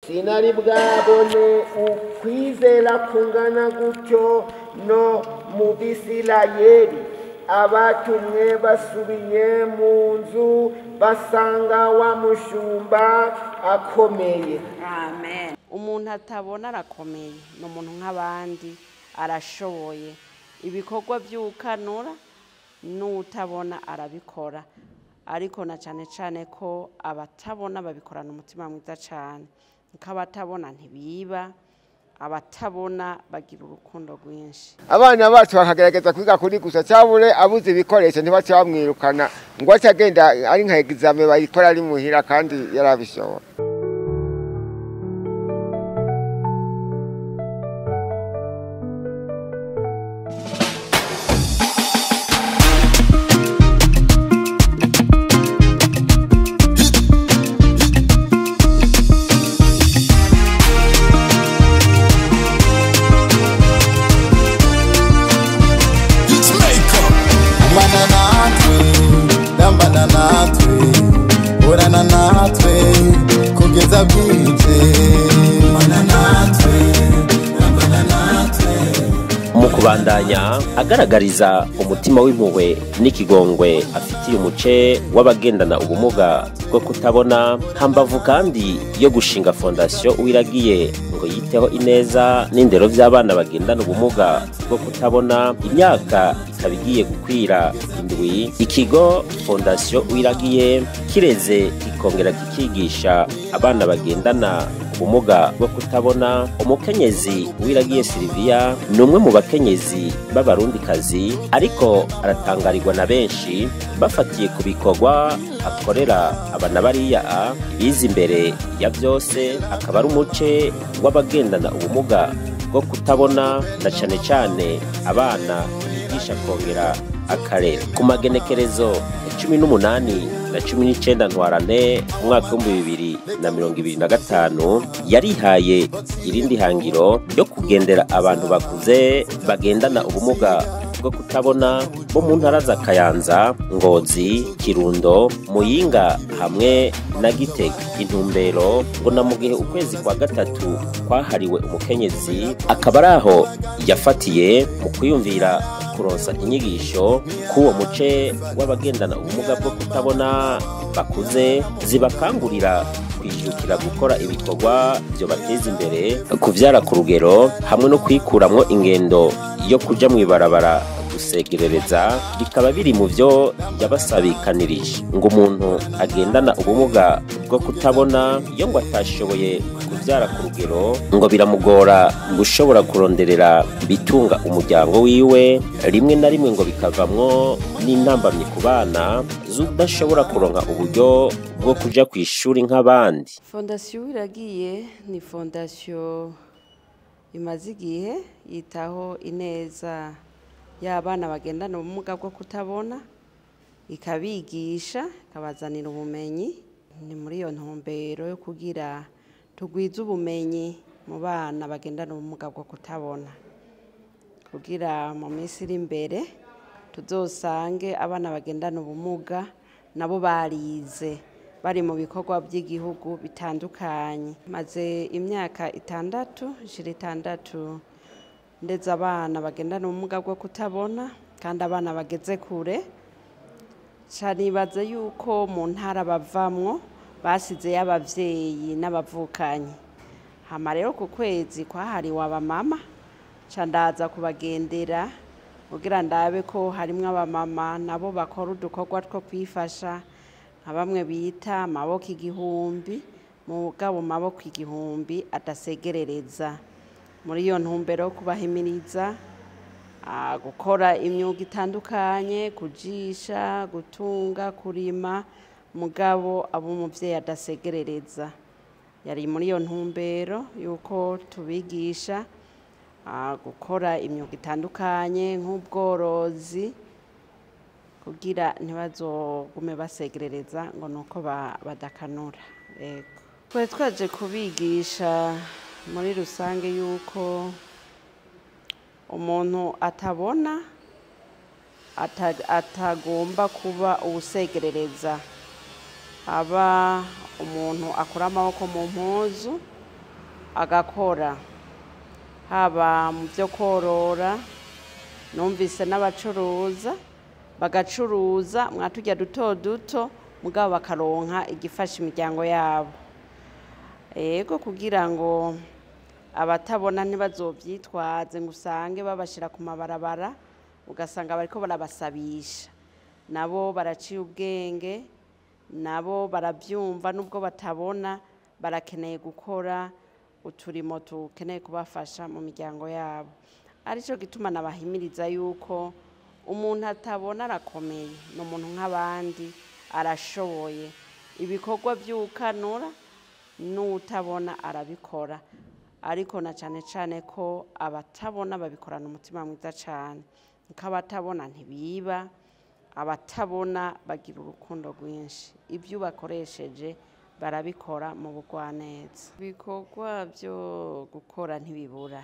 sinari bwabone ukwizera kungana gutyo no mu Bisirayeli. Abatumwe basubiye mu nzu basanga wa mushumba akomeye. Amen. Umuntu atabona arakomeye, ni umuntu nk'abandi, arashoboye. Ibikorwa by'ukanura n'utabona arabikora, ariko na cyane cyane ko abatabona babikorana umutima mwiza cyane. Abatabona ntibiba, abatabona bagira urukundo rwinshi. Abana bacu bakagerageza kwiga kuri gusa cyabure abuze ibikoresho ntibace bamwirukana ngo acagenda ari nka exame bayikora ari muhira kandi yarabishobora. Mukubandanya agaragariza umutima w'impuhwe n'ikigongwe afitiye umuce w'abagendana ubumuga bwo kutabona, hambavu kandi yo gushinga fondation Uwiragiye ngo yiteho ineza n'indero by'abana bagendana ubumuga bwo kutabona. Imyaka ikabigiye gukwira indwi, ikigo fondation Uwiragiye kireze kikongera kikigisha abana bagendana ubumuga bwo kutabona. Umukenyezi Uwiragiye Silvia ni umwe mu bakenyezi b'abarundikazi, ariko aratangarirwa na benshi bafatiye ku bikorwa akorera abana bariya bize imbere ya byose. Akaba ari umuce w'abagendana ubumuga bwo kutabona, na cyane cyane abana yigisha kongera akarere. Ku magenekerezo 18 na 19 Ntwarante umwaka wa 2025 yarihaye irindi hangiro ryo kugendera abantu bakuze bagendana ubumuga bwo kutabona bo mu ntara za Kayanza, Ngozi, Kirundo, Muyinga hamwe na Gitega. Intumbero ngo na mu gihe ukwezi kwa gatatu kwahariwe umukenyezi, akaba araho yafatiye mu kwiyumvira kuronsa inyigisho k'uwo muce w'abagendana ubumuga bwo kutabona bakuze, zibakangurira kwijukira gukora ibikorwa byo bateza imbere, kuvyara ku rugero hamwe no kwikuramwo ingendo yo kuja mwibarabara gusegerereza. Bikaba biri mu byo yabasabikanirije ngo umuntu agendana ubumuga bwo kutabona iyo ngo atashoboye kuvyara ku rugero ngo biramugora gushobora kuronderera bitunga umuryango wiwe, rimwe na rimwe ngo bikavamwo n'intambamye ku bana zudashobora kuronka uburyo bwo kuja ku ishuri nk'abandi. Fondation Uwiragiye ni fondation imaze igihe yitaho ineza y'abana bagendana ubumuga bwo kutabona, ikabigisha, ikabazanira ubumenyi. Ni muri iyo ntumbero yo kugira tugwize ubumenyi mu bana bagendana ubumuga bwo kutabona, kugira mu minsi iri imbere tuzosange abana bagendana ubumuga nabo barize bari mu bikorwa by'igihugu bitandukanye. Maze imyaka 6 ndetse abana bagendana ubumuga bwo kutabona, kandi abana bageze kure. Canibaze yuko mu ntara bavamwo basize y'abavyeyi n'abavukanyi. Hama rero ku kwezi kwahariwe abamama, candaza kubagendera kugira ndabe ko harimwo abamama nabo bakora udukorwa two kwifasha, nka bamwe bita amaboko igihumbi, mugabo maboko igihumbi adasegerereza. Muri iyo ntumbero yo kubahimiriza gukora imyuga itandukanye, kujisha, gutunga, kurima, mugabo abo umuvyeyi adasegerereza. Yari muri iyo ntumbero yuko tubigisha gukora imyuga itandukanye nk'ubworozi, kugira ntibazogume basegerereza ngo nuko badakanura. Twe twaje kubigisha muri rusange yuko umuntu atabona atagomba kuba ubusegerereza, aba umuntu akora amaboko mu mpuzu, agakora, haba mu byo korora, numvise n'abacuruza bagacuruza mwaturya duto duto mugabo bakaronka igifasha imiryango yabo. Ego kugira ngo abatabona ntibazovyitwaze ngo usange babashira ku mabarabara ugasanga bariko barabasabisha, nabo baraciye ubwenge, nabo barabyumva nubwo batabona barakeneye gukora uturimo tukeneye kubafasha mu miryango yabo. Arico gituma nabahimiriza yuko umuntu atabona arakomeye, ni umuntu nk'abandi, arashoboye. Ibikorwa by'ukanura n'utabona arabikora, ariko na cyane cyane ko abatabona babikorana umutima mwiza cyane, kuko abatabona ntibiba, abatabona bagira urukundo rwinshi, ibyo bakoresheje barabikora mu bugwaneza. Ibikorwa byo gukora ntibibura,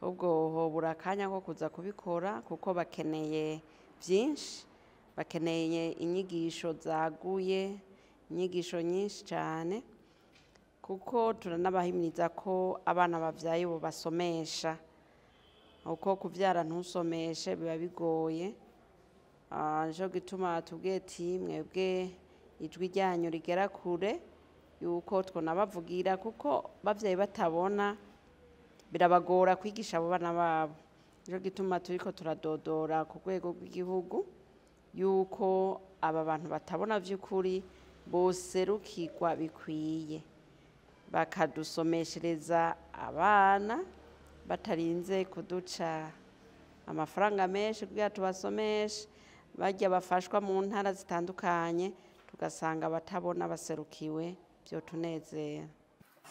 ubwo hobura akanya ko kuza kubikora kuko bakeneye byinshi, bakeneye inyigisho zaguye, inyigisho nyinshi cyane, kuko turanabahimiriza ko abana bavyaye bo basomesha, uko kuvyara ntusomeshe biba bigoye. Nico gituma tubwiye ati mwebwe ijwi ryanyu rigera kure yuko twonabavugira, kuko bavyaye batabona birabagora kwigisha abo bana babo. Nico gituma turiko turadodora ku rwego rw'igihugu yuko aba bantu batabona vy'ukuri boserukirwa bikwiye, bakadusomeshereza abana batarinze kuduca amafaranga menshi kugira tubasomeshe, barya bafashwa mu ntara zitandukanye tugasanga batabona baserukiwe, byo tunezera.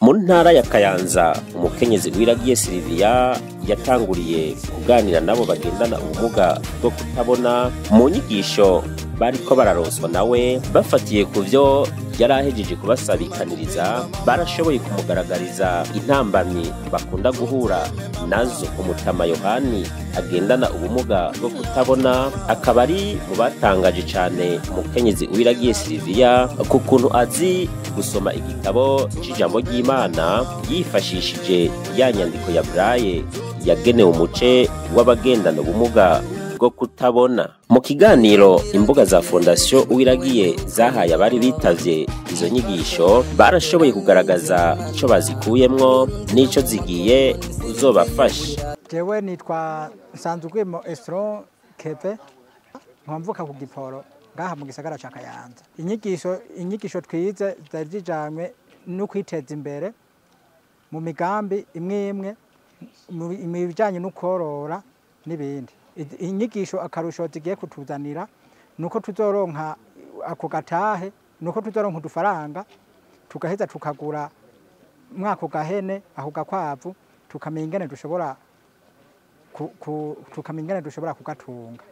Mu ntara ya Kayanza, umukenyezi Uwiragiye Silvia yatanguriye kuganira nabo bagendana ubumuga bwo kutabona mu nyigisho bariko bararonswa nawe, bafatiye ku byo yarahejeje kubasabikaniriza. Barashoboye kumugaragariza intambamyi bakunda guhura nazo. Umutama Yohani agendana ubumuga bwo kutabona akaba ari mu batangaje cyane umukenyezi Uwiragiye Silvia ku kuntu azi gusoma igitabo c'ijambo ry'Imana yifashishije ya nyandiko ya Braille yagenewe umuce w'abagendana ubumuga bwo kutabona. Mu kiganiro imbuga za Fondation Uwiragiye zahaye abari bitavye izo nyigisho, barashoboye kugaragaza ico bazikuyemwo n'ico zigiye kuzobafasha. Jewe nitwa Nsanzugwimo Estron Kepe, nkamvuka ku Giporo ngaha mu gisagara ca Kayanza. Inyigisho twize zari zijanywe no kwiteza imbere mu migambi imwe mu bijanye no korora n'ibindi. Inyigisho akarusho zigiye kutuzanira nuko tuzoronka ako gatahe, nuko tuzoronka udufaranga tugaheza tukagura mwako gahene, aho gakwavu, tukamenya ingene dushobora kugatunga.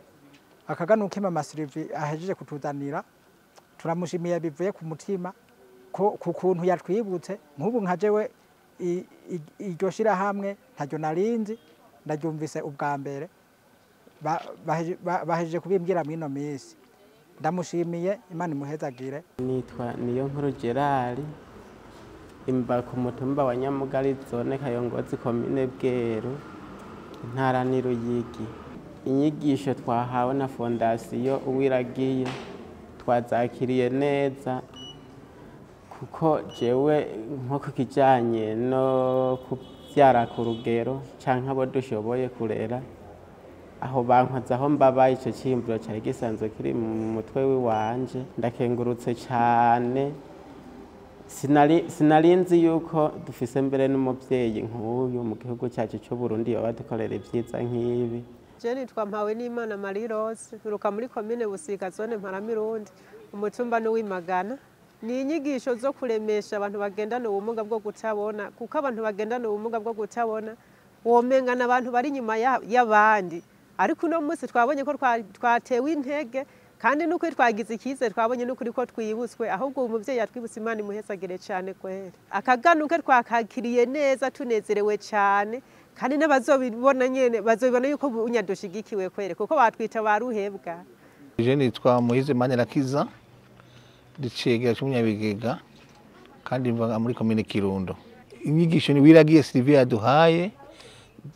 Akaganuka Mama Sylvie ahejeje kutuzanira turamushimiye bivuye ku mutima ko ku kuntu yatwibutse. Nk'ubu nka jewe iryo shirahamwe ntaryo narinzi, ndaryumvise ubwa mbere bahejeje kubimbwira mwino minsi. Ndamushimiye, Imana imuhezagire. Nitwa Niyonkuru Gerard, imba ku mutumba wa Nyamugari, zone Kayongozi, komine Bweru, intara ni Ruyigi. Inyigisho twahawe na Fondation Uwiragiye twazakiriye neza, kuko jewe nko kukijanye no kuvyara ku rugero canke abo dushoboye kurera, aho bankoze aho mbabaye ico cimburo cari gisanzwe kiri mu mutwe w'iwanje. Ndakengurutse cyane, sinarinzi yuko dufise mbere n'umuvyeyi nk'uyu mu gihugu cyacu cy'u Burundi badukorera ivyiza nk'ibi. Je nitwa Mpawenimana Marie Rose, nturuka muri komine Busiga, zone Mparamirundi, umutumba n'uwimagana. Ni inyigisho zo kuremesha abantu bagendana ubumuga bwo kutabona, kuko abantu bagendana ubumuga bwo kutabona womengana abantu bari nyuma y'abandi. Ariko uno munsi twabonye ko twatewe intege, kandi nuko twagize ikize twabonye n'ukuri ko twibutswe, ahubwo umuvyeyi yatwibutse, Imana imuhezagire cyane kwera. Akaganuke twakakiriye neza, tunezerewe cyane, kandi n'abazobibona nyene bazobibona yuko unyadushigikiwe kwere, kuko batwita baruhebwa. Je nitwa Moise Manirakiza, dicegera cy'umunyabigega, kandi mva muri komine Kirundo. inyigisho Niwiragiye Sylvie yaduhaye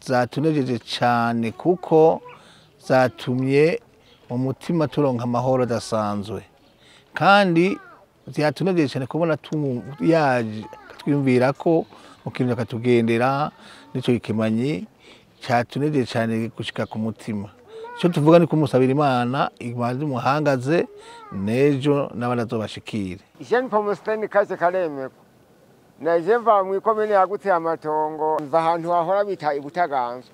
zatunejeje cyane kuko zatumye mu mutima turonka amahoro adasanzwe kandi zatunejeje cyane kubona yaje twiyumvira ko mukintu akatugendera nico ikimanyi cyatunejeje cyane gushika ku mutima. Cyo tuvuga ni kumusabira Imana imanzi muhangaze nejo n'abazobashikire. Jean Pomosteni kaje karemeko na jemva mu ikomene yagutse amatongo mva ahantu hahora bita ibutaganzwe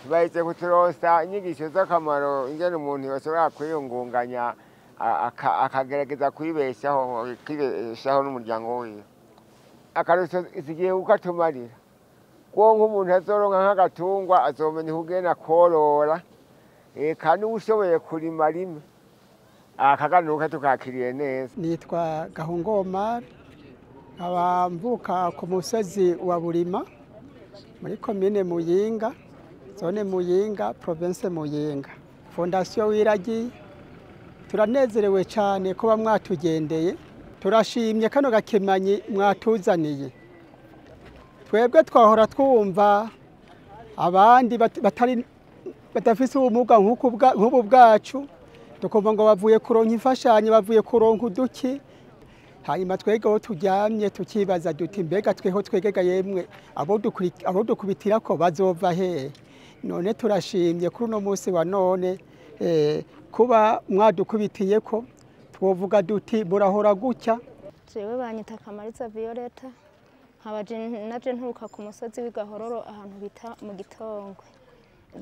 bayize kuturosa inyigisho z'akamaro ingene umuntu yashobora kwiyungunganya akagerageza kwibeshaho n'umuryango wiwe. Akaruso izigiye ukatumarira ko nk'umuntu azoronka nk'agatungwa azomenya kugena korora kandi ushoboye kurima rimwe akaganuka tukakiriye neza. Nitwa Gahungoma nkaba mvuka ku musozi wa Burima muri komine Muyinga, zone Muyinga, province Muyinga. Fondation Wiragiye turanezerewe cyane kuba mwatugendeye, turashimye kano gakemanyi mwatuzaniye. Twebwe twahora twumva abandi batafise ubumuga nk'ubu bwacu, tukumva ngo bavuye kuronka imfashanyo, bavuye kuronka uduki, hanyuma twebwe turyamye tukibaza duti mbega tweho twegega yemwe abo dukubitira ko bazova hehe. None turashimye kuri uno munsi wa none kuba mwadukubitiye ko twovuga duti burahora gutya. Jewe banyita Kamariza Violeta, naje nturuka ku musozi w'Igahororo ahantu bita mu Gitongwe,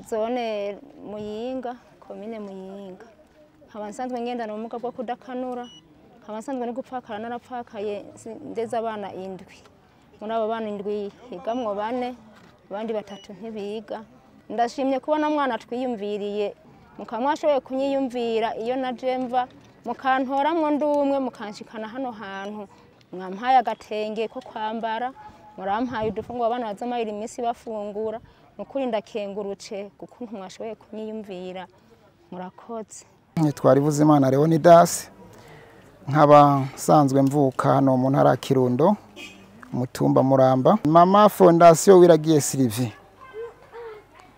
zone Muyinga, komine Muyinga. Nkaba nsanzwe ngendana ubumuga bwo kudakanura, nkaba nsanzwe no gupfakara narapfakaye ndeze abana 7. Muri abo bana 7 higamwo 4, abandi 3 ntibiga. Ndashimye kubona mwana twiyumviriye, mukamwashoboye kunyiyumvira iyo naje mva, mukantoramwo ndumwe mukanshikana hano hantu, mwampaye agatenge ko kwambara, murampaye udufungwa abana bazamayira iminsi bafungura. Nukuri ndakenguruce kuko mwashoboye kunyiyumvira, murakoze. Twarivuze Imana Leonidas, nkaba sanzwe mvuka hano mu ntara Kirundo, mutumba Muramba. Mama Fondation Wiragiye Sylvie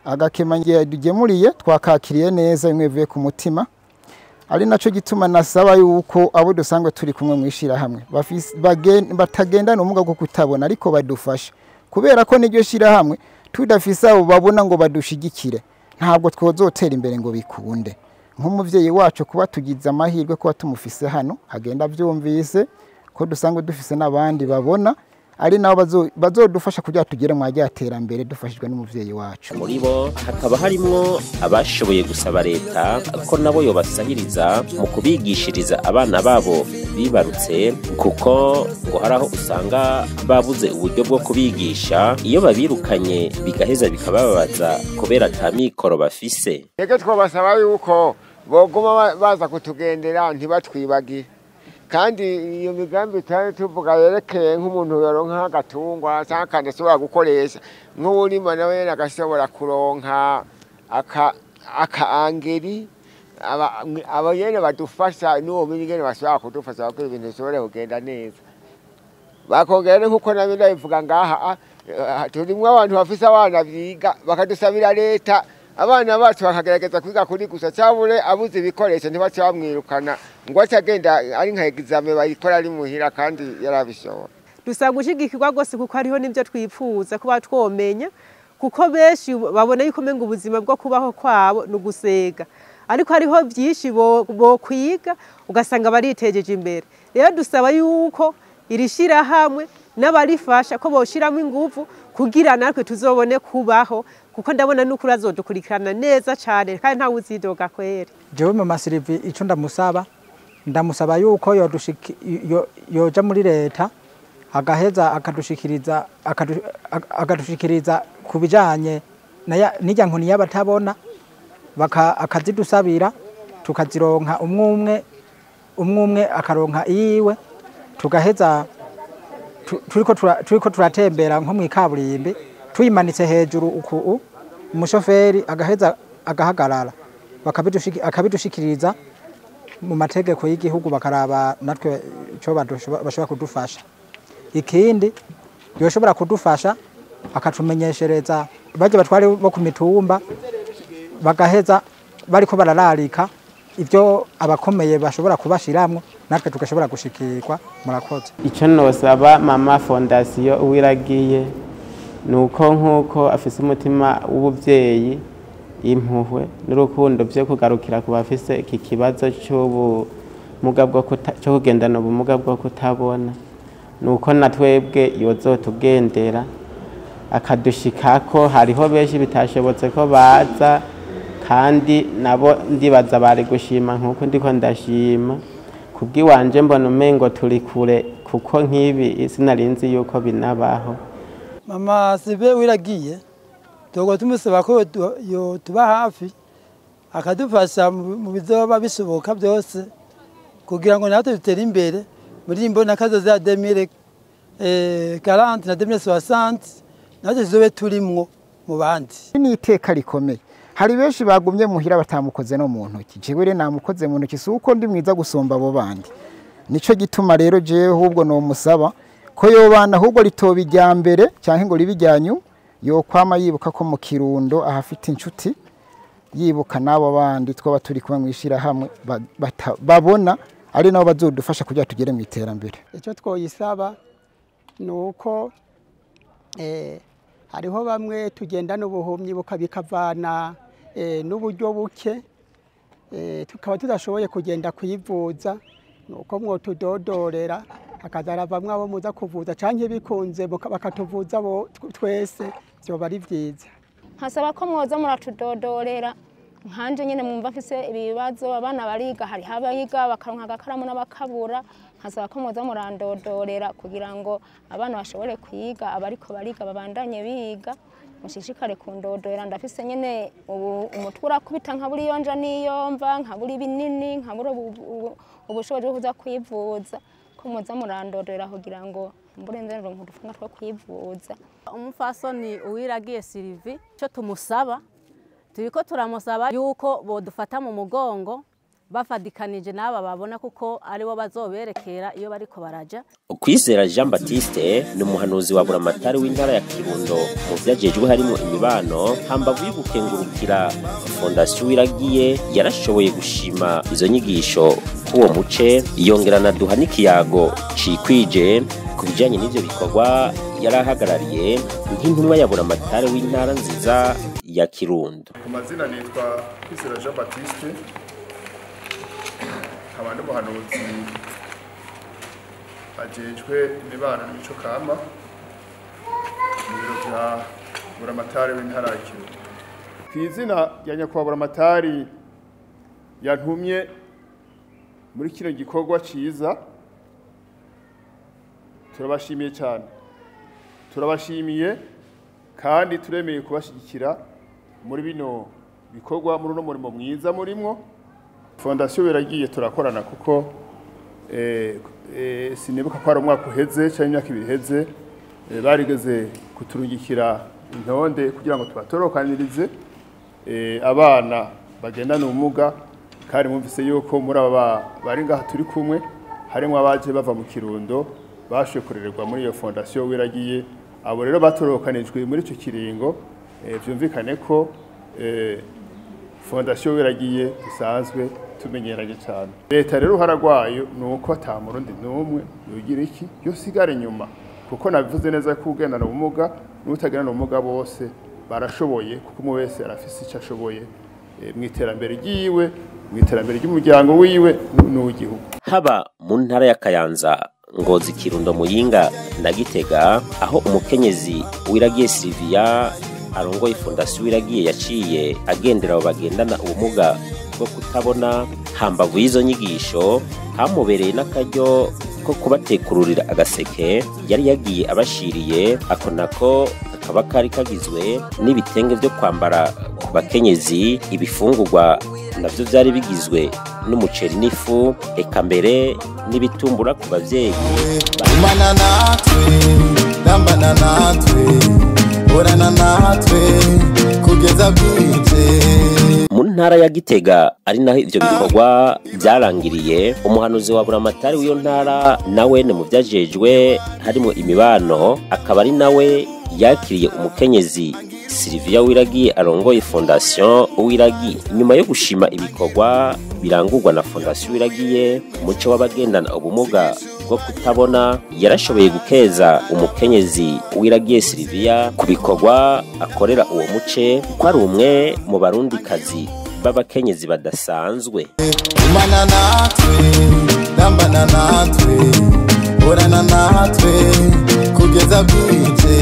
agakemanyi yadugemuriye twakakiriye neza, imwevuye ku mutima, ari naco gituma nasaba yuko abo dusangwe turi kumwe mwishira hamwe batagendana ubumuga bwo kutabona ariko badufasha, kubera ko niryo shira hamwe tudafisa abo babona ngo badushigikire ntabwo twozotera imbere ngo bikunde. Nk'umuvyeyi wacu kuba tugize amahirwe kuba tumufise hano, agenda byumvise ko dusangwe dufise n'abandi babona, ari nabo bazodufasha kugira tugere mu terambere dufashijwe n'umuvyeyi wacu. Muri bo hakaba harimwo abashoboye gusaba leta ko nabo yobasahiriza mu kubigishiriza abana babo bibarutse, kuko ngo haraho usanga babuze uburyo bwo kubigisha, iyo babirukanye bigaheza bikababaza kubera ata mikoro bafise. Ege twabasaba yuko boguma baza kutugendera ntibatwibagire, kandi iyo migambi tari tuvuga yerekeye nk'umuntu yoronka agatungwa cyangwa kandi ashobora gukoresha nk'urima nawe agashobora kuronka akaangeri aba yene badufasha n'uwo mingene bashobora kudufasha bakora ibintu bishobora kugenda neza. Bakongera nk'uko nabi ndabivuga ngaha turimwe abantu bafise abana biga bakadusabira leta, abana bacu bakagerageza kwiga kuri gusa cyabure abuze ibikoresho ntibace bamwirukana ngo acagenda ari nka examen bayikora ari muhira kandi yarabishobora. Dusaba gushigikirwa gose kuko hariho nibyo twipfuza kuba twomenya, kuko benshi babona yuko menga ubuzima bwo kubaho kwabo n'ugusega, ariko hariho byinshi bo kwiga ugasanga baritejeje imbere. Rero dusaba yuko irishira hamwe n'abarifasha ko boshiramo ingufu kugira natwe tuzobone kubaho, kuko ndabona n'ukuri azodukurikirana neza cyane kandi nta uzidoga kwere. Jewe Mama Sylvie ico ndamusaba yuko yoja muri leta agaheza akadushikiriza kubijanye n'ijya nkoni y'abatabona, akazidusabira tukazironka umwe akaronka iyiwe, tugaheza turiko turatembera nko mwikaburimbi tuyimanitse hejuru uku umushoferi agaheza agahagarara akabidushikiriza mu mategeko y'igihugu, bakaraba natwe cyo bashobora kudufasha. Ikindi yoshobora kudufasha akatumenyeshereza baje batware bo ku mitumba bagaheza bariko barararika ibyo abakomeye bashobora kubashiramwo natwe tugashobora gushikirwa. Murakoze. Icyo nosaba mama fondasiyo Uwiragiye nuko nkuko afise umutima w'ubuvyeyi impuhwe n'urukundo byo kugarukira ku bafise iki kibazo cy'ubumuga bwo cyo kugendana ubumuga bwo kutabona, nuko natwebwe yozotugendera akadushikako. Hariho benshi bitashobotse ko baza, kandi nabo ndibaza bari gushima nkuko ndiko ndashima. Kubwiwanje mbona umengo turi kure, kuko nk'ibi sinarinzi yuko binabaho. Mama Sive Uwiragiye togo tumusaba ko tuba hafi akadufasha mu bizoba bishoboka byose kugira ngo natwe dutere imbere muri mbona kazo za 2040 na 2060 natwe zobe turimwo mu bandi. Ni iteka rikomeye. Hari benshi bagumye muhira batamukoze no mu ntoki, jewe re namukoze mu ntoki suko ndi mwiza gusomba abo bandi. Nico gituma rero jewe ahubwo no musaba ko yobana ahubwo ritoba ijyambere cyangwa ngo ribijyanyu yo kwama yibuka ko mu Kirundo ahafite inshuti, yibuka nabo bandi twaba turi kumwe mwishira hamwe babona ari nabo bazodufasha kugira tugere mu iterambere. Icyo twoyisaba nuko hariho bamwe tugenda n'ubuhumyi bukabikavana n'uburyo buke, tukaba tudashoboye kugenda kwivuza, nuko mwotudodorera akazaravamwe abo muza kuvuza canke bikunze bakatuvuza bo twese byoba ari vyiza. Nkasaba ko mwoza muratudodorera nkanje nyene mwumva mfise ibibazo, abana bariga hari habayiga bakaronka agakaramu n'abakabura. Nkasaba ko mwoza murandodorera kugira ngo abana bashobore kwiga, abariko bariga babandanye biga. Mushishikare kundodorera, ndafise nyene umutwe urakubita nkaburi yonja niyomva, nkaburi binini, nkabura ubushobozi bwo kuza kwivuza. Ko muza murandodorera kugira ngo mburenze ngo udufunga two kwivuza. Umufasoni Uwiragiye Sylvie cyo tumusaba, turiko turamusaba yuko bodufata mu mugongo bafadikanije n'aba babona kuko aribo bazoberekera iyo bariko baraja. Kwizera Jean Baptiste ni umuhanuzi wa buramatari w'intara ya Kirundo mu vyajejwe harimo imibano, hambavu y'ugukengurukira Fondasiyo Uwiragiye yarashoboye gushima izo nyigisho kuwo muce, yongerana duha n'ikiyago cikwije ku bijanye n'ivyo bikorwa yarahagarariye nk'intumwa ya buramatari w'intara nziza ya Kirundo. Ku mazina nitwa Kwizera Jean Baptiste, abandi muhanuzi ajejwe imibano n'imico kama mu biro bya buramatari w'intara ya Kirundo. Kw'izina rya nyakubahwa buramatari yantumye muri kino gikorwa ciza, turabashimiye cyane, turabashimiye kandi turemeye kubashigikira muri bino bikorwa, muri uno murimo mwiza murimwo. Fondasiyo Uwiragiye turakorana kuko sinibuka ko ari umwaka uheze cyangwa imyaka ibiri iheze barigeze kuturungikira intonde kugira ngo tubatorokanirize abana bagendana ubumuga, kandi mwumvise yuko muri aba bari ngaha turi kumwe harimo abaje bava mu Kirundo bashoboye kurererwa muri iyo Fondasiyo Uwiragiye. Abo rero batorokanijwe muri icyo kiringo, byumvikane ko Fondasiyo Uwiragiye dusanzwe tumenyeranye cyane. Leta rero haragwayo nuko atamurundi numwe yogira iki yosigara inyuma, kuko nabivuze neza ko ugendana ubumuga n'utagendana ubumuga bose barashoboye, kuko umwe wese arafise icyo ashoboye mu iterambere ryiwe, mu iterambere ry'umuryango wiwe n'uw'igihugu. Haba mu ntara ya Kayanza, Ngozi, Kirundo, Muyinga na Gitega, aho umukenyezi Uwiragiye Sylvia arongoye Fondasiyo Uwiragiye yaciye agendera abo bagendana ubumuga bwo kutabona, hambavu y'izo nyigisho hamubereye n'akaryo ko kubatekururira agaseke yari yagiye abashiriye. Ako nako kakaba kari kagizwe n'ibitenge byo kwambara ku bakenyezi, ibifungurwa navyo byari bigizwe n'umuceri n'ifu, eka mbere n'ibitumbura ku bavyeyi. Imana natwe, dambana natwe, orana natwe kugeza bwije. Mu ntara ya Gitega ari naho ivyo bikorwa byarangiriye, umuhanuzi wa buramatari w'iyo ntara nawe ne mu vyajejwe harimo imibano, akaba ari nawe yakiriye umukenyezi Sylvia Uwiragiye arongoye Fondation Uwiragiye. Nyuma yo gushima ibikorwa birangurwa na Fondation Uwiragiye, umuco w'abagendana ubumuga bwo kutabona, yarashoboye gukeza umukenyezi Uwiragiye Sylvia ku bikorwa akorera uwo muce, ko ari umwe mu barundikazi b'abakenyezi badasanzwe. Imana natwe, dambana natwe, orana natwe, kugeza bwije.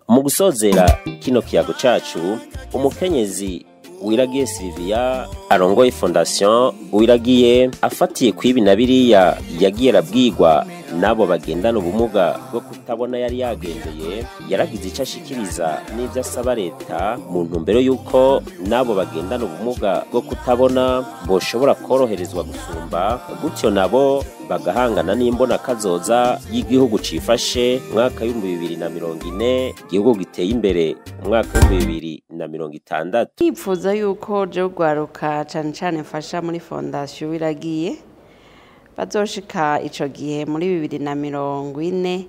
Mu gusozera kino kiyago cacu, umukenyezi Uwiragiye Sylvia arongoye Fondation Uwiragiye afatiye kwibi na biriya yagiye arabwirwa nabo bagendana ubumuga bwo kutabona yari yagendeye, yaragize icyo ashikiriza n'ibyo asaba leta mu ntumbero y'uko nabo bagendana ubumuga bwo kutabona boshobora koroherezwa gusumba, gutyo nabo bagahangana n'imbona kazoza y'igihugu cifashe mwaka w'2040, igihugu giteye imbere umwaka w'2060. Nipfuza yuko je gwaruka cane mfasha muri Fondation Uwiragiye bazoshika ico gihe muri 2040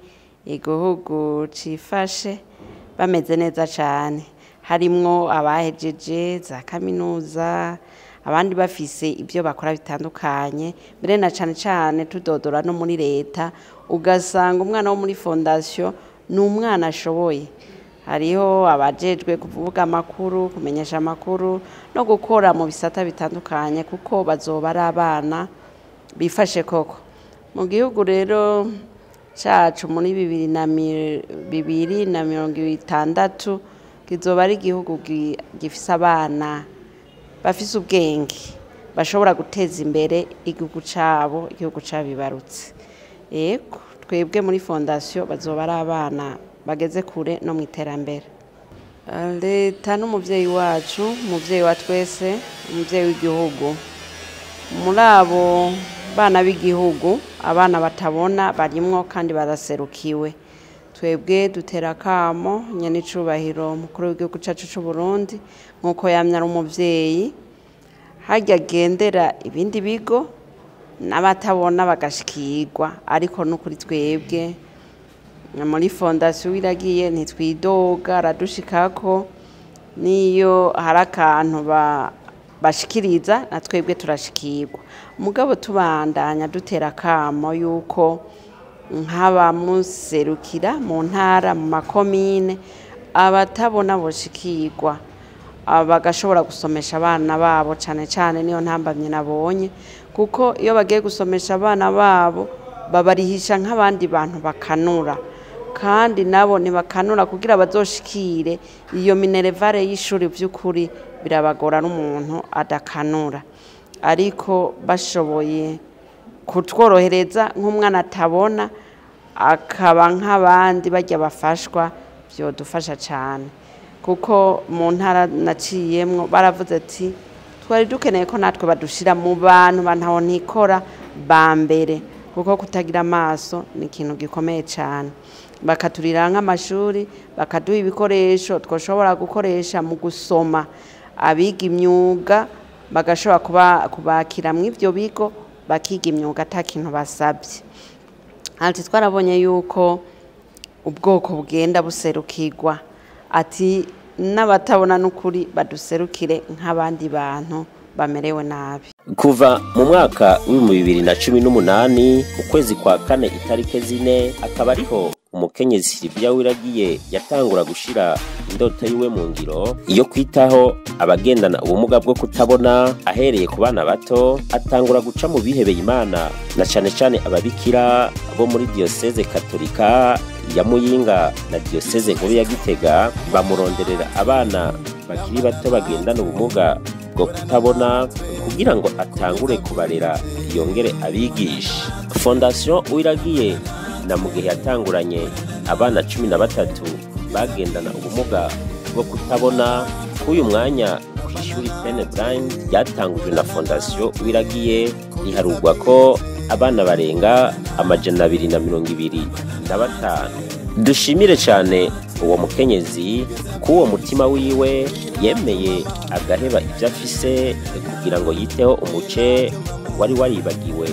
igihugu cifashe bameze neza cane, harimwo abahejeje za kaminuza, abandi bafise ibyo bakora bitandukanye, mbere na cane tudodora no muri leta, ugasanga umwana wo muri Fondation ni umwana ashoboye. Hariho abajejwe kuvuga amakuru, kumenyesha amakuru no gukora mu bisata bitandukanye, kuko bazoba ari abana bifashe koko. Mu gihugu rero cacu muri 2060 kizoba ari igihugu gifise abana bafise ubwenge, bashobora guteza imbere igihugu cabo, igihugu cabibarutse. Yego twebwe muri Fondation bazoba ari abana bageze kure no mu iterambere. Leta n'umuvyeyi wacu, umuvyeyi wa twese, umuvyeyi w'igihugu. Muri abo bana b'igihugu, abana batabona barimwo kandi baraserukiwe. Twebwe dutera kamo nyene icubahiro mukuru w'igihugu cacu c'u Burundi, nkuko yamye ari umuvyeyi, harya agendera ibindi bigo n'abatabona bagashikirwa, ariko no kuri twebwe muri Fondation Uwiragiye ntitwidoga, aradushikako niyo hari akantu bashikiriza na twebwe turashikirwa. Mugabo tubandanya dutera kamo yuko nk'abamuserukira mu ntara, mu makomine, abatabona boshikirwa, bagashobora gusomesha abana babo cane niyo ntambamye nabonye, kuko iyo bagiye gusomesha abana babo babarihisha nk'abandi bantu bakanura, kandi nabo ntibakanura kugira bazoshikire iyo minerevare y'ishuri. Vy'ukuri birabagora n'umuntu adakanura, ariko bashoboye kutworohereza nk'umwana atabona akaba nk'abandi bajya bafashwa, vyodufasha cane. Kuko mu ntara naciyemwo baravuze ati twari dukeneye ko natwe badushira mu bantu bantaho ntikora ba mbere, kuko kutagira amaso ni ikintu gikomeye cane. Bakaturira nk'amashuri, bakaduha ibikoresho twoshobora gukoresha mu gusoma, abiga imyuga bagashobora kubakira mu ivyo bigo bakiga imyuga ata kintu basabye. Ati twarabonye yuko ubwoko bugenda buserukirwa, ati n'abatabona n'ukuri baduserukire nk'abandi bantu bamerewe nabi. Kuva mu mwaka w'2018 ukwezi kwa kane itarike 4 akaba ariho umukenyezi Sylvia Uwiragiye yatangura gushira indoto yiwe mu ngiro iyo kwitaho abagendana ubumuga bwo kutabona, ahereye ku bana bato atangura guca mu bihebeye Imana, na cane ababikira bo muri diocese katolika ya Muyinga na diocese nkuru ya Gitega, bamuronderera abana bakiri bato bagendana ubumuga bwo kutabona kugira ngo atangure kubarera yongere abigisha. Fondation Uwiragiye na mu gihe yatanguranye abana 13 bagendana ubumuga bwo kutabona, k'uyu mwanya kw'ishuri Plaine Blind ryatangujwe na Fondation Uwiragiye riharugwa ko abana barenga 225 dushimire cyane uwo mukenyezi k'uwo mutima wiwe yemeye agaheba ibyo afise kugira ngo yiteho umuce wari waribagiwe.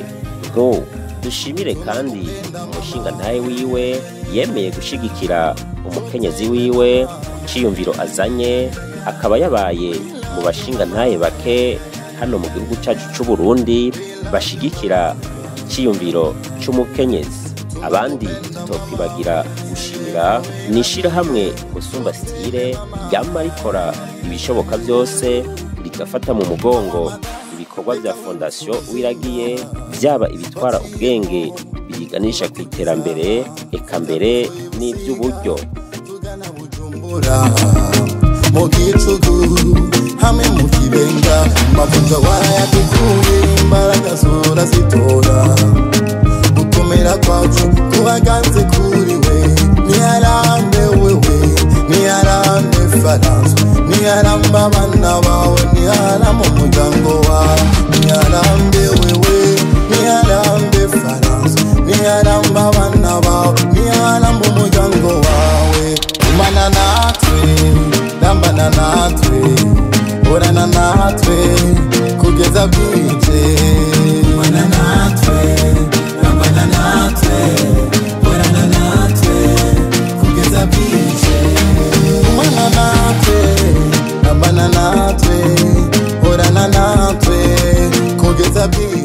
Dushimire kandi umushinga ntaye wiwe yemeye gushigikira umukenyezi wiwe ciyumviro azanye, akaba yabaye mu bashinga ntaye bake hano mu gihugu cyacu cy'u Burundi bashigikira ciyumviro cy'umukenyezi. Abandi tokwibagira gushimira nishira hamwe Gusumba Style yama rikora ibishoboka byose rigafata mu mugongo ibikorwa bya Fondation Uwiragiye, byaba ibitwara ubwenge biganisha ku iterambere, eka mbere n'iby'uburyo. Mu gicugu hamwe mu kibenga mavuga warayadukuye, imbaraga zora zitora gukomera kwacu kubaganze kuri we. Niharambe wewe, niharambe Faransa, niharamba abana bawe, niharamba umuryango wawe. Niharambe wewe, niharambe Faransa, niharamba abana bawe, niharamba umuryango wawe. Umana natwe, dambana natwe, orana natwe kugeza bwije. Umana natwe, dambana natwe, orana natwe kugeza bwije. Umana natwe, dambana natwe, orana natwe kugeza bwije.